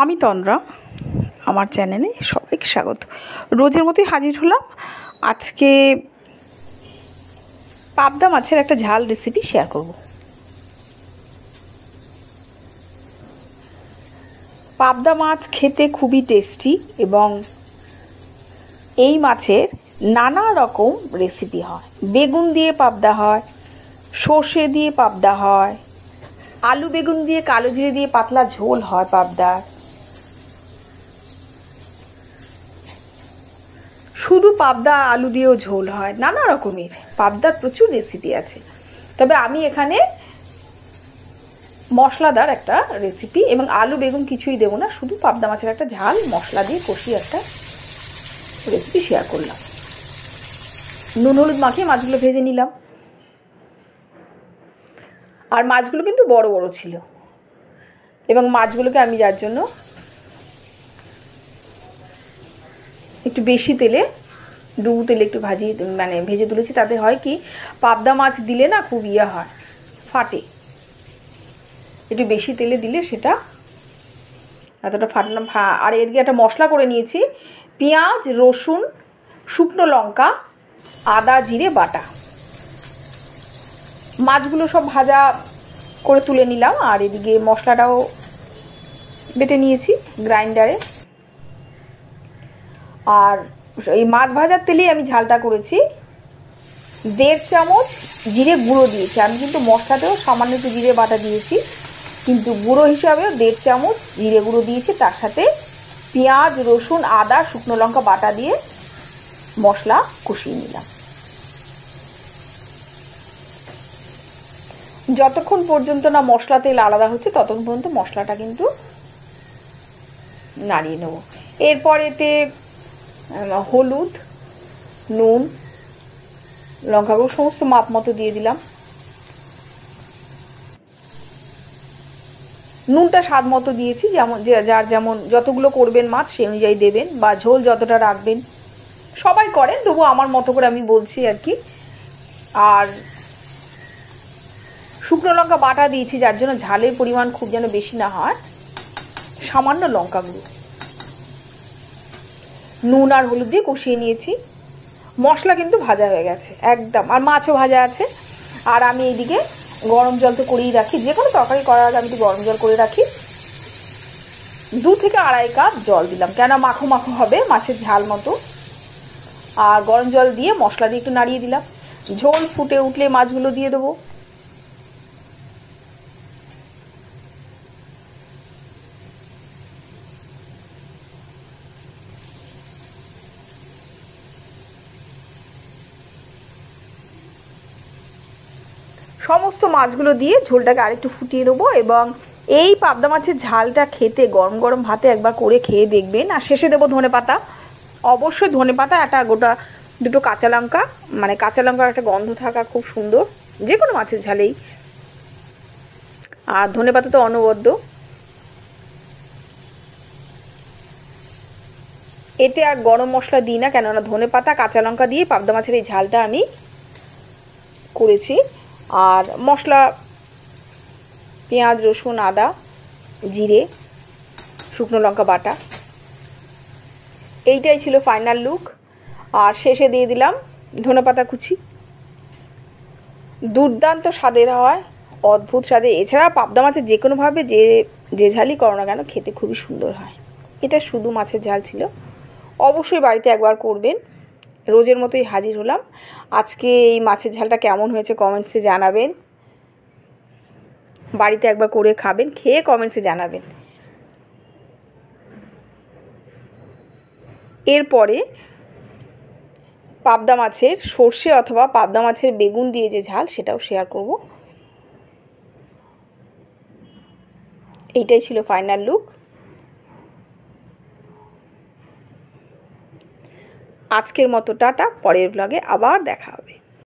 আমি তন্দ্রা, আমার চ্যানেলে সবাইকে স্বাগত। রোজের মতোই হাজির হলাম। আজকে পাবদা মাছের একটা ঝাল রেসিপি শেয়ার করব। পাবদা মাছ খেতে খুবই টেস্টি এবং এই মাছের নানা রকম রেসিপি হয়। বেগুন দিয়ে পাবদা হয়, সর্ষে দিয়ে পাবদা হয়, আলু বেগুন দিয়ে কালো জিরে দিয়ে পাতলা ঝোল হয় পাবদার, শুধু পাবদা আলু দিয়েও ঝোল হয়। নানা রকমের পাবদার প্রচুর রেসিপি আছে, তবে আমি এখানে মশলাদার একটা রেসিপি এবং আলু বেগুন কিছুই দেবো না, শুধু পাবদা মাছের একটা ঝাল মশলা দিয়ে কষিয়ে একটা রেসিপি শেয়ার করলাম। নুন হলুদ মাখিয়ে মাছগুলো ভেজে নিলাম। আর মাছগুলো কিন্তু বড় বড় ছিল এবং মাছগুলোকে আমি যার জন্য একটু বেশি তেলে, ডুবু তেলে একটু ভেজে তুলেছি। তাতে হয় কি, পাবদা মাছ দিলে না খুব হয়, ফাটে। একটু বেশি তেলে দিলে সেটা এতটা ফাটে না। আর এদিকে একটা মশলা করে নিয়েছি, পেঁয়াজ, রসুন, শুকনো লঙ্কা, আদা জিরে বাটা। মাছগুলো সব ভাজা করে তুলে নিলাম। আর এদিকে মশলাটাও বেটে নিয়েছি গ্রাইন্ডারে। আর এই মাছ ভাজার তেলেই আমি ঝালটা করেছি। 1.5 চামচ জিরে গুঁড়ো দিয়েছি আমি, কিন্তু মশলাতেও সামান্য একটু জিরে বাটা দিয়েছি, কিন্তু গুঁড়ো হিসাবেও 1.5 চামচ জিরে গুঁড়ো দিয়েছি। তার সাথে পেঁয়াজ, রসুন, আদা, শুকনো লঙ্কা বাটা দিয়ে মশলা কষিয়ে নিলাম। যতক্ষণ পর্যন্ত না মশলা তেল আলাদা হচ্ছে ততক্ষণ পর্যন্ত মশলাটা কিন্তু নাড়িয়ে নেব। এরপর এতে হলুদ, নুন, লঙ্কা গুঁড়ো সমস্ত মাপ মতো দিয়ে দিলাম। নুনটা স্বাদ মতো দিয়েছি, যেমন যার যেমন যতগুলো করবেন মাছ সেই অনুযায়ী দেবেন, বা ঝোল যতটা রাখবেন সবাই করেন, তবু আমার মতো করে আমি বলছি আর কি। আর শুকনো লঙ্কা বাটা দিয়েছি, যার জন্য ঝালের পরিমাণ খুব যেন বেশি না হয়। সামান্য লঙ্কা গুঁড়ো, নুন আর হলুদ দিয়ে কষিয়ে নিয়েছি। মশলা কিন্তু ভাজা হয়ে গেছে একদম, আর মাছও ভাজা আছে। আর আমি এইদিকে গরম জল তো করেই রাখি, যে কোনো তরকারি করার আগে আমি একটু গরম জল করে রাখি। 2 থেকে 2.5 কাপ জল দিলাম, কেন মাখো মাখো হবে মাছের ঝাল মতো। আর গরম জল দিয়ে মশলা দিয়ে একটু নাড়িয়ে দিলাম। ঝোল ফুটে উঠলে মাছগুলো দিয়ে দেবো। সমস্ত মাছগুলো দিয়ে ঝোলটাকে আরেকটু ফুটিয়ে নেবো। এবং এই পাবদা মাছের ঝালটা খেতে গরম গরম ভাতে একবার করে খেয়ে দেখবেন। আর শেষে দেবো ধনেপাতা, অবশ্যই ধনেপাতা, একটা গোটা 2টো কাঁচা লঙ্কা, কাঁচা লঙ্কার একটা গন্ধ থাকা খুব সুন্দর যে কোনো মাছের ঝালেই। আর ধনেপাতা তো অনবদ্য। এতে আর গরম মশলা দিই না, কেননা ধনেপাতা কাঁচা লঙ্কা দিয়ে পাবদা মাছের এই ঝালটা আমি করেছি। আর মশলা পেঁয়াজ, রসুন, আদা, জিরে, শুকনো লঙ্কা বাটা, এইটাই ছিল ফাইনাল লুক। আর শেষে দিয়ে দিলাম ধনেপাতা কুচি। দুর্দান্ত স্বাদের হয়, অদ্ভুত স্বাদে। এছাড়া পাবদা মাছের যে কোনোভাবে যে ঝালই করো না কেন খেতে খুবই সুন্দর হয়। এটা শুধু মাছের ঝাল ছিল, অবশ্যই বাড়িতে একবার করবেন। রোজের মতোই হাজির হলাম। আজকে এই মাছের ঝালটা কেমন হয়েছে কমেন্টসে জানাবেন। বাড়িতে একবার করে খাবেন, খেয়ে কমেন্টসে জানাবেন। এরপরে পাবদা মাছের সর্ষে অথবা পাবদা মাছের বেগুন দিয়ে যে ঝাল, সেটাও শেয়ার করব। এইটাই ছিল ফাইনাল লুক। আজকের মতো টাটা, পরের ব্লগে আবার দেখা হবে।